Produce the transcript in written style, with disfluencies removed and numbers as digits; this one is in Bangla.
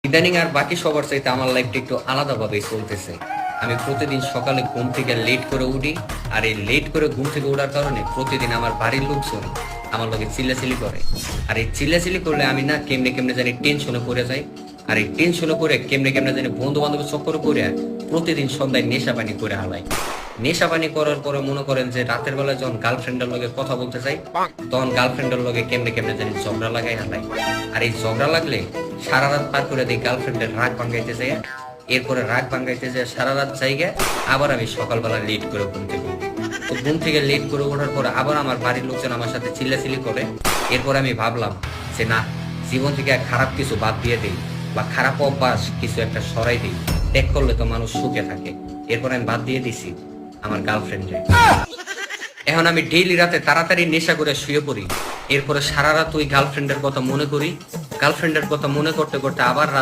ইদানিং আর বাকি সবার চাইতে আমার লাইফটা একটু আলাদাভাবে চলতেছে। আমি প্রতিদিন সকালে ঘুম থেকে লেট করে উঠি, আর এই লেট করে ঘুম থেকে ওঠার কারণে প্রতিদিন আমার বাড়ির লোকজন আমার লগে চিল্লাচিল্লি করে। আর এই চিল্লাচিল্লি করলে আমি না কেমনে কেমনে জানি টেনশনে পড়ে যাই। আর এই টেনশনে করে কেমনে কেমনে জানি বন্ধু বান্ধবের চক্করে করে প্রতিদিন সন্ধ্যায় নেশা পানি করে হালাই। নেশা পানি করার পরে মনে করেন যে রাতের বেলা যখন গার্লফ্রেন্ডের লগে কথা বলতে চাই, তখন গার্লফ্রেন্ডের লগে কেমনে কেমনে জানি ঝগড়া লাগাই হালাই। আর এই ঝগড়া লাগলে সারা রাত পার করে দিই গার্লফ্রেন্ডের রাগ ভাঙ্গাইতে যাই। এরপরে রাগ ভাঙ্গাইতে যায় সারা রাত জায়গা, আবার আমি সকালবেলা লেট করে ঘুম থেকে উঠি। তো ঘুম থেকে লেট করে ওঠার পরে আবার আমার বাড়ির লোকজন আমার সাথে চিল্লাচিল্লি করে। এরপর আমি ভাবলাম যে না, জীবন থেকে খারাপ কিছু বাদ দিয়ে দিই, বা খারাপ অভ্যাস কিছু একটা সরাই দিই, ত্যাগ করলে তো মানুষ সুখে থাকে। এরপর আমি বাদ দিয়ে দিছি আমার গার্লফ্রেন্ডে। এখন আমি ডেইলি রাতে তাড়াতাড়ি নেশা করে শুয়ে পড়ি। এরপরে সারা রাত ওই গার্লফ্রেন্ডের কথা মনে করি। গার্লফ্রেন্ডের কথা মনে করতে করতে আবার রাত